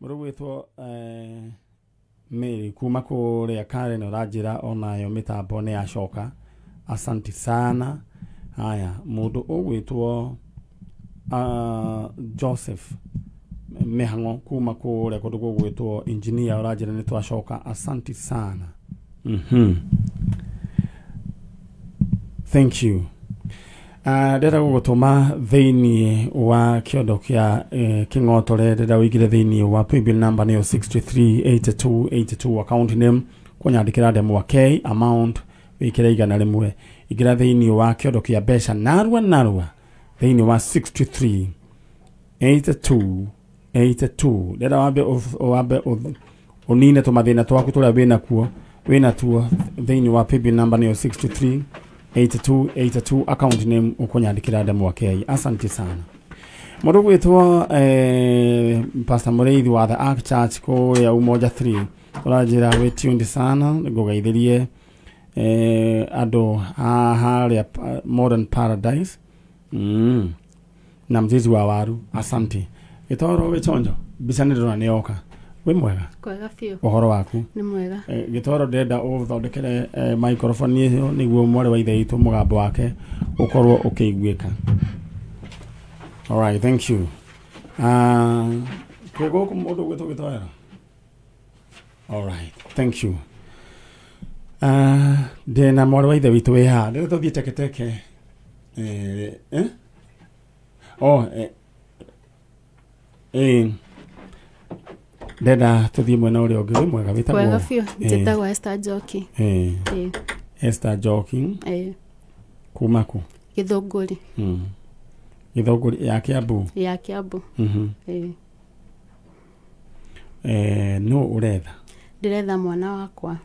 Murugwitwo Mary kuma kuria Karen urajira onayo mitambo ni yacoka. Asante sana. Haya, mundu ugwitwo Joseph Mehango kuma kuria kundu gugwitwo engineer urajira ni twacoka. Asante sana. Thank you. Ndenda gugutuma thiini wa kiondo kia kingotore ndenda wigire thiini wa paybill number ni 638282 account name kunyandikira ndemu wa K amount wikire igana rimwe igira thiini wa kiondo kia besha narwa thiini wa 638282 ndenda wambe unine tumathina twaku turia wina tuo thiini wa paybill number ni 638282 account name ukunyandikira ndemu wa K. Asante sana. Mundu gwitwo Pastor Mureithi wa the Ark Church ko ya Umoja 3 urajira we tuned sana ngugeithirie ando haria Modern Paradise na mzizi wa waru. Asante. Gitoro we chonjo bisanirwa ni oka we mwega kwega fio uhoro waku ni mwega gitoro ndenda uthondekere microphone iyo niguo mware wa ithe itu mugambo wake ukorwo ukiguika. All right, thank you. Kwego kumundu gwito gitoera. All right, thank you. Ndena mware wa ithe witu we ha ndio tuthie teketeke Ndenda tuthie mwena uria ungi mwega witagwo kwega fio njitagwo Esther Njoki Esther Njoki kumaku Githunguri Githunguri ya Kiambu no uretha ndiretha mwana wakwa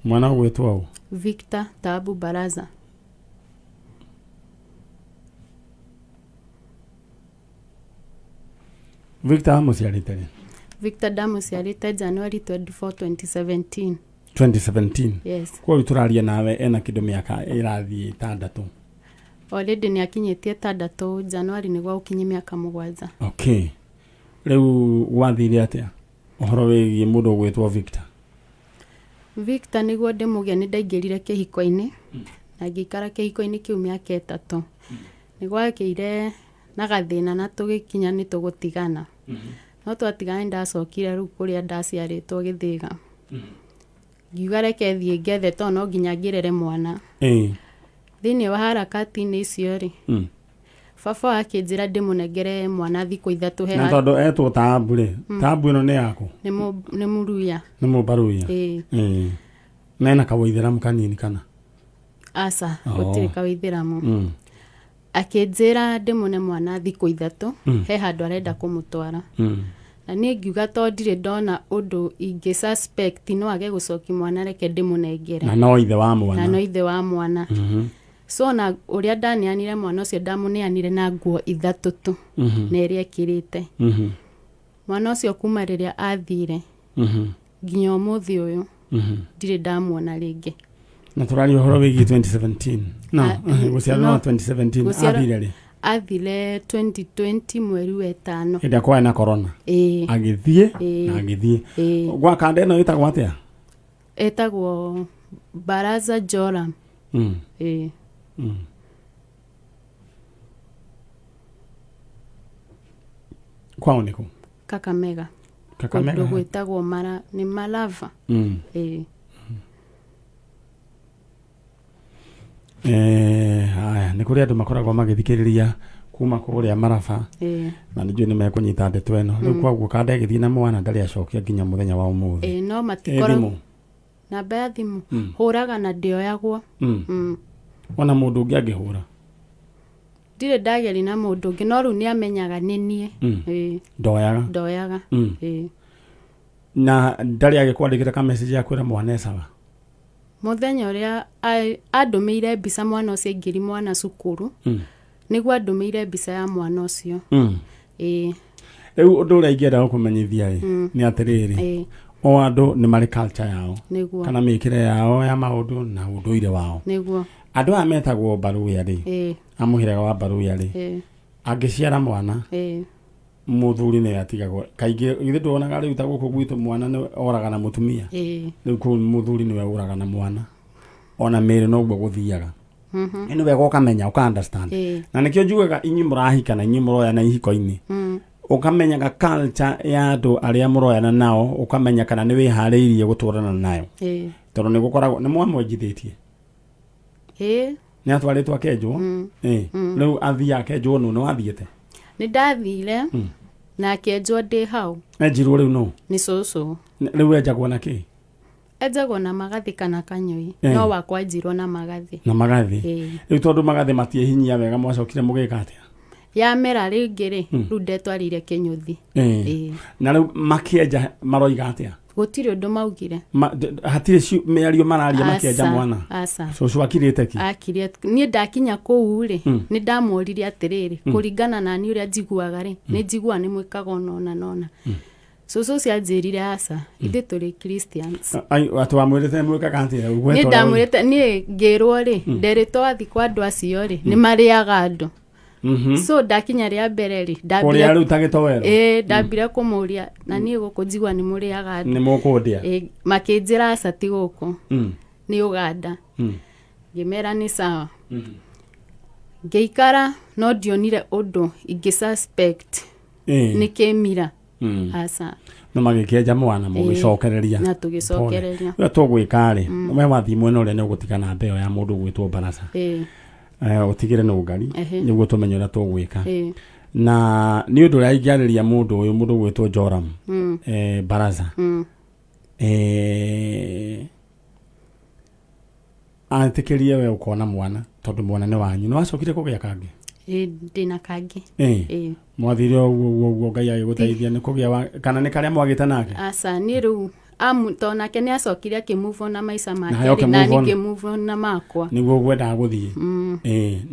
mwana gwitwo au Victor Tabu Baraza Victor musiarite Victor damuciarite January 24 2017 yes kwa turaria nawe ena kindo miaka irathi 6 already ni akinyetie 6 January ni gwa ukinyi miaka 7 okay riu wathire atia uhoro wigi mundu gwitwo Victor niguo ndimugia ni ndaingirire kihiko-ini na ngikara kihiko-ini kiu miaka 3 nigwa kiire na gathina na tugikinya ni tugutigana no twatigana ndacokire riu kuria ndaciaritwo Githiga ngiuga reke thie ngethe to no nginya ngirere mwana thini wa harakati ni icio ri baba akinjira ndimunengere mwana thiku 3 he na tondu etwo Tabu ri Tabu ino ni yako ni muruya ni mubaruya nena kawoithiramu kanini kana asa gutiri kawoithiramu akinjira ndimune mwana thiku 3 he handu arenda kumutwara na ni ngiuga to ndire ndona undu ingi suspect no age gucoki mwana reke ndimunengere na no ithe wa mwana so na uria ndanianire mwana ucio ndamunianire na nguo 3 tu na iria kirite mwana ucio kuma riria athire nginya umuthi uyu ndire ndamuona ringi na turari uhoro wigi 2017 no guciarwo 2017 athire ri athire 2020 mweri wa 5 ida kwa na corona agithie gwa kande no itagwo atia etagwo Baraza Joram kwao niko Kakamega ndio etagwo ni Malava haya ni kuria andu makoragwo magithikiriria kuma kuria Maraba na nijue ni mekunyita ndeto eno riu kwaguo kande agithie na mwana ndari acokia nginya muthenya wa umuthi no matikora na bathimu huraga na ndioyagwo ona mundu ungi angihura ndire ndageri na mundu ungi no riu ni amenyaga ninie ndoyaga na ndari agikwandikira ka message ya kwira mwana esawa muthenya uria andumeire mbica mwana ucio ngiri mwana cukuru niguo andumeire mbica ya mwana ucio riu undu uria ingienda gukumenyithia ni atiriri o andu ni mari culture yao kana mikire yao ya maundu na unduire wao niguo andu a metagwo Baruya ri amuhiraga wa Baruya ri angiciara mwana muthuri ne atigagwo kaingĩ githĩ tuonaga rĩu ta gũkũ gwitũ mwana nĩ oraga na mũtumia rĩu kũu muthuri nĩwe ũraga na mwana ona mĩrĩ noguo gũthiaga ĩno wega ũkamenya ũka-understand na nĩkĩo njugaga inyuĩ mũrahika na inyuĩ mũroyana ihiko-inĩ ũkamenyaga culture ya andũ arĩa mũroyana nao ũkamenya kana nĩ wĩharĩirie gũtũrana nayo tondũ nĩ gũkoragwo nĩ mwamwenjithĩtie nĩ atwarĩtwo akenjwo rĩu athiĩ akenjwo nũ nĩ wathiĩte nĩ ndathire na akenjwo ndĩ hau enjirwo rĩu nũ nĩ cũcũ rĩu enjagwo na kĩ enjagwo na magathĩ kana kanyũi no wakwanjirwo na magathĩ rĩu tondũ magathĩ matiĩhinyia wega mwacokire mũgĩka atĩa yamera rĩngĩ rĩu ndetwarire kĩnyũthi na rĩu makĩenja maroiga atĩa gũtirĩ ũndũ maugire hatirĩ mĩario mararia makĩenja mwana cũcũ akirĩte ki niĩ ndakinya kũu rĩ nĩ ndamũrire atĩrĩrĩ kũringana na niĩ ũrĩa njiguaga rĩ nĩ njiguaga nĩ mwĩkaga ona cũcũ cianjĩrire aca ithuĩ tũrĩ Christians atĩ wamwĩrĩte mwĩkaga atĩa niĩ ndamwĩrĩte niĩ ngĩrwo rĩ nderĩtwo wathi kwa andũ acio rĩ nĩ marĩaga andũ so ndakinya rĩa mbere rĩ ndambire rĩu ta gĩtowero ndambire kũmũria na niĩ gũkũ njigua nĩ mũrĩaga andũ nĩ mũkũndia makĩnjĩra aca ti gũkũ nĩ Uganda ngĩmera nĩ sawa ngĩikara no ndionire ũndũ ingĩ-suspect nĩ kĩmira aca no magĩkĩenja mwana mũgĩcokereria na tũgĩcokereria rĩu tũgwĩka rĩ we wathiĩ mwena ũrĩa nĩ ũgũtigana mbeo ya mũndũ gwĩtwo Baraca ũtigĩre na ũgari nĩguo tũmenye ũrĩa tũgwĩka na nĩ ũndũ ũrĩa ingĩarĩria mũndũ gwĩtwo Joram Baraca atĩkĩrie we ũkona mwana tondũ mwana nĩ wanyu nĩ wacokire kũgĩa kangĩ ndĩna kangĩ mwathire ũguo Ngai agĩgũteithia nĩ kũgĩa kana nĩ karĩa mwagĩte nake aca niĩ rĩu tondũ nake nĩ acokire akĩmove na maica make na niĩ ngĩmove na makwa nĩguo gwendaga gũthiĩ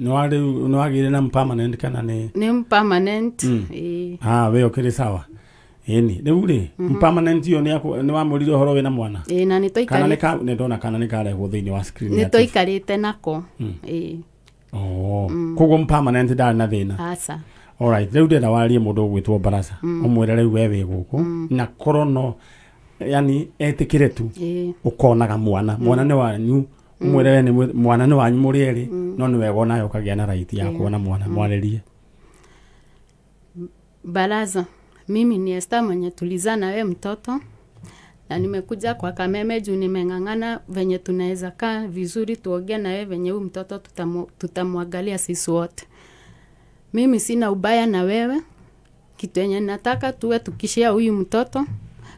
nĩ wagĩire na permanent kana nĩ permanent we ũkĩrĩ sawa ĩni rĩu rĩ permanent iyo nĩ wamũrire ũhoro wĩna mwana na nĩ tũikarĩte kana nĩ ndona kana nĩ karehwo thĩinĩ wa screen nĩ tũikarĩte nako koguo permanent ndarĩ na thĩna aca alright rĩu ndĩrenda warie mũndũ ũgwĩtwo Baraca ũmwĩre rĩu we wĩ gũkũ na korwo no yani etĩkĩre tu ũkonaga mwana nĩ wanyu ũmwĩre we nĩ mwana nĩ wanyu mũrĩ erĩ no nĩ wega onayo ũkagĩa na right ya kuona mwana mwarĩrie Baraza mimi ni Esther mwenye tulizana we mtoto na nimekuja kwa Kameme juu nimeng'ang'ana venye tunaweza kaa vizuri tuongee na wewe venye huyu mtoto tutamwangalia sisi wote. Mimi sina ubaya na wewe. Kitu yenye nataka tuwe tukishia huyu mtoto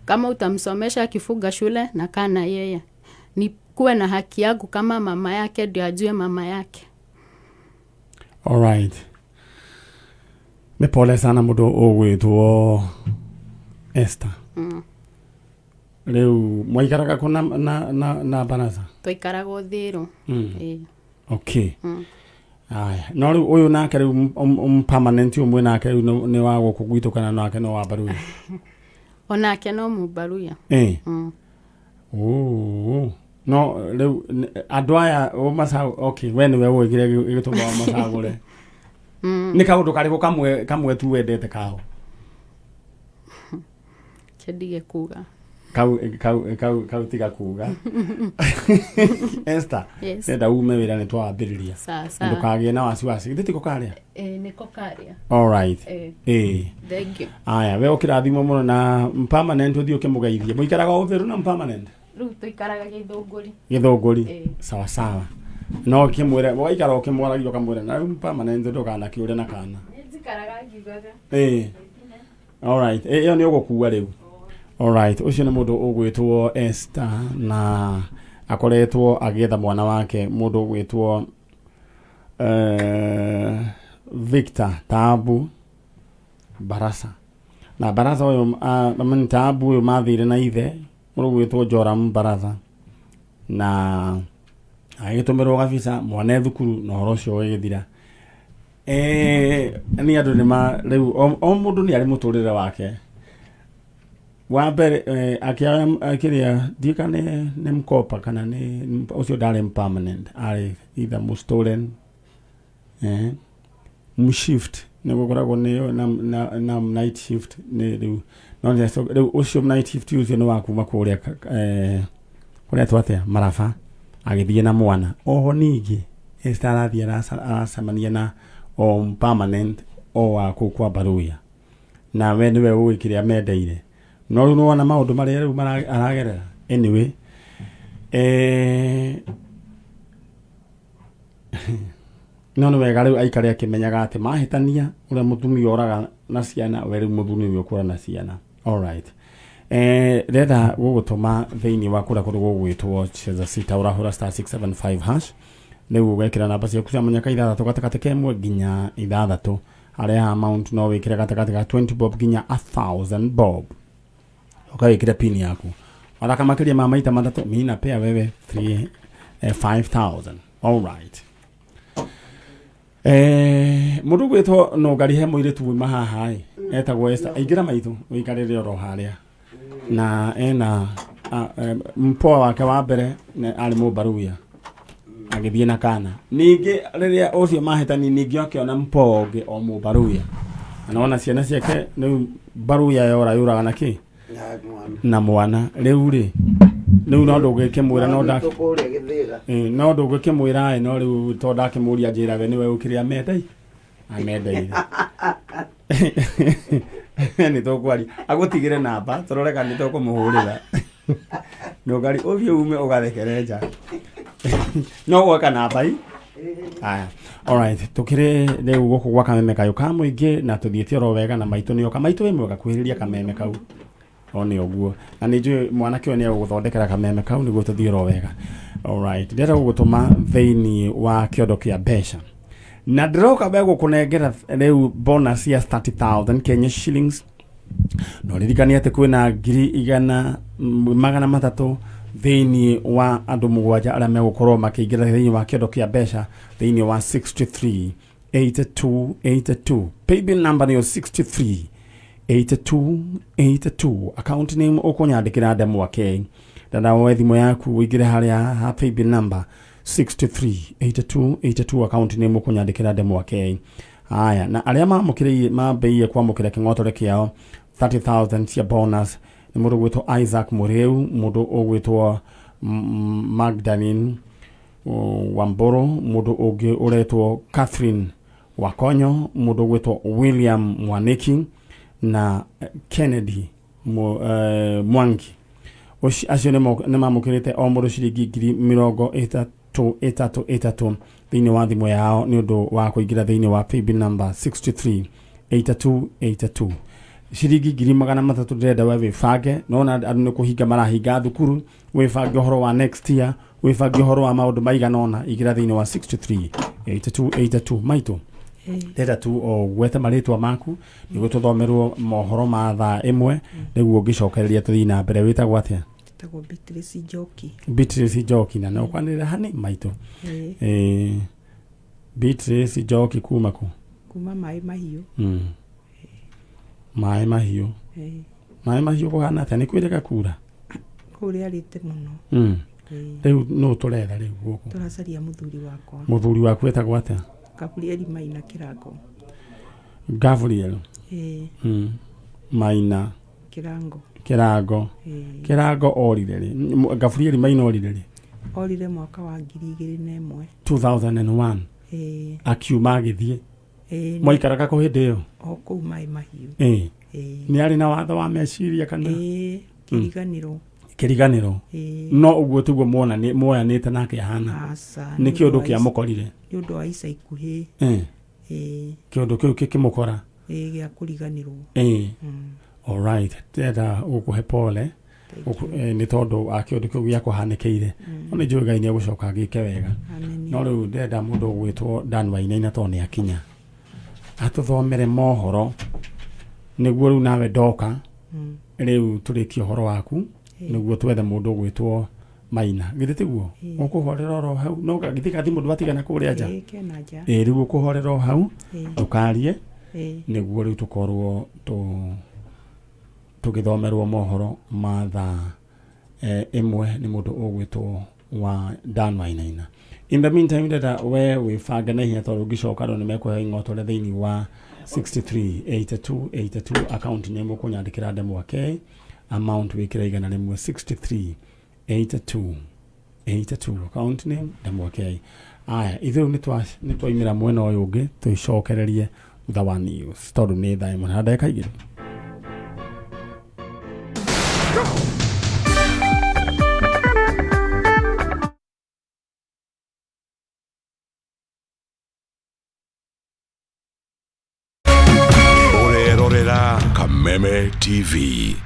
kama utamsomesha akifunga shule na kaa na yeye. Ni kuwe na haki yangu kama mama yake ndio ajue mama yake. All right. Me pole sana mũndũ ũgwĩtwo Esther. Rĩu mwaikaraga kũ na Baraza? Twaikaraga Ũthĩĩro. Okay. Aya, no rĩu ũyũ nake rĩu permanent ũmwe nake rĩu nĩ wa gũkũ gwitũ kana nake no wa Baruya? Onake no Mũbaruya. No rĩu andũ aya okay, we nĩwe wĩkire gĩtũma macagũre. Nĩ kaũndũ karĩkũ kamwe tu wendete kao? Kĩndige kuga. Kau tiga kuga. Esther, nenda ume wĩra nĩ twambĩrĩria. Ndũkagĩe na wasiwasi. Githĩ tiko karĩa? Nĩko karĩa. All right. Thank you. Aya, we ũkĩrathimwo mũno na permanent ũthiĩ ũkĩmũgeithie. Mũikaraga Ũthĩĩro na permanent? Rĩu tũikaraga Gĩthũngũri. Sawa sawa. No kimwere waikara ukimwaragia ukamwira na permanent ndukana kiure na kana njikaraga ngiugaga all right iyo ni ugukuwa riu all right ucio ni mundu ugwitwo Esther na akoretwo agietha mwana wake mundu ugwitwo Victor Tabu Baraca na Baraca uyu amani Tabu uyu mathire na ithe mundu ugwitwo Joram Baraca na agĩtũmĩrwo kabisa mwana thukuru na horo cio ũgĩthira ni andũ rĩu o mũndũ nĩ arĩ mũtũrĩre wake wa mbere akĩria ndika nĩ mkopa kana nĩ ũcio ndarĩ permanent arĩ either mũstolen mshift gukoragwo na night shift ni riu no riu ucio night shift ucio ni wakuma kuria kuria twatia Maraba agithie na mwana oho ningi estarathi aracemania na permanent o wa kwa Baruya na we niwe uikiria mendeire no riu wona maundu maria riu aragerera anyway no ni wega riu aikare akimenyaga ati mahitania uria mutumia oraga na ciana we riu muthuri ni ukura na ciana alright reda gugutuma theini wa kura kuru gugwitwo cheza sita urahura star 675 hash riu ugekira namba ciaku cia munyaka ithathatu gatakati kemwe nginya ithathatu aria amount no wikire gatakati ga 20 bob nginya 1000 bob ukawikira pin yaku araka makiria ma maita matatu mina pea wewe 5000 alright mundu gwitwo no ngari he muiritu wima haha etagwo Esther aingira maitu wikarire oro haria na ena mpoa wake wa mbere ari Mubaruya agithie na kana ningi riria ucio mahitani ningi akiona mpoa ungi o Mubaruya anaona ciana ciake ni Baruya yuraga na ki na mwana riu ri no ndugike mwira no ndugike mwira no riu to ndakimuria njira we niwe ukiria medai amedai ni to kwari agutigire namba tororeka ni to kumuhurira no gari ovyo ume ugathekereja no gwaka namba aya alright tukire riu guku gwa Kameme kayo ka muingi na tuthiete ro wega na maitu nioka maitu imwe gakwiriria Kameme kau oni oguo na nijue mwana kio ni guthondekera Kameme kau ni gututhie ro wega alright ndera gugutuma theini wa kiondo kia besha na droka bego kunengera riu bonus ya 30,000 Kenya shillings no ririkania ate kwina ngiri igana magana matatu theini wa andu mugwanja aria megukorwo makiingira theini wa kiondo kia besha theini wa 638282 paybill number ni 638282 account name ukunyandikira ndemu wake dada wa thimo yaku wigire haria ha paybill number 638282 account name ukunyandikira ndemu wake haya na aria mambeiye kwamukira kingotore kiao 30,000 cia bonus ni mundu gwitwo Isaac Mureu mundu ugwitwo Magdalene Wamboro mundu ungi uretwo Catherine Wakonyo mundu ugwitwo William Mwaniki na Kennedy Mwangi acio ni mamukirite o mundu ciringi 30,000 thiini wa thimo yao ni undu wa kuingira thiini wa paybill number 638282 ciringi 300 ndenda we wibange nona andu ni kuhinga marahinga thukuru wibange horo wa next year wibange horo wa maundu maiganona igira thiini wa 638282 maitu ndenda tu o gweta maritwa maku nigo tuthomerwo mohoro ma thaa imwe niguo ngicokereria tuthina mbere witagwo atia tagwo Beatrice Njoki na no kwanira hani maitu Beatrice Njoki kuma mai mahiu mai mahiu kuhana atia ni kwireka kura kuria rite muno riu no turetha riu guku turacaria muthuri waku etagwo atia Gabriel Maina Kirango Gabriel Maina Kirango orire ri Gabriel Maina orire mwaka wa 2001 2001 akiuma agithie moikaraga ku hindi iyo o ku mai mahiu ni ari na watho wa meciria kana kiriganiro no uguo tuguo moyanite nake hana ni kiundu kia mukorire ni undu wa ica ikuhi kiundu kiu kikimukora gia kuriganirwo alright tenda ukuhe pole ni tondu a kiundu kiu gia kuhanikeire no ni njuga ni gucoka gike wega no riu ndenda mundu gwitwo Dan Wainaina to ni akinya atuthomere mohoro niguo riu nawe ndoka riu turiki horo waku niguo twethe mundu gwitwo Maina githitiguo ukuhorera ro hau no githika thimu ndwatigana kuria nja riu ukuhorera hau tukarie niguo riu tukorwo tugithomerwo mohoro ma thaa imwe ni mundu ugwitwo wa Dan Wainaina In the meantime ndeta we banga na hinya tondå ngä coka rå nä mekåhe ing'otore thä inä wa 638282 account nä må kå nyandä kä ra ndemwake amount wä kä ra igana rä mwe 638282 account name ndemwake. Aya ithe nä twaimä ra mwena å yå å ngä tå icokererie thutha wa news tondå nä thaa ĩmwe na ndagĩka igĩrĩ. Kameme TV.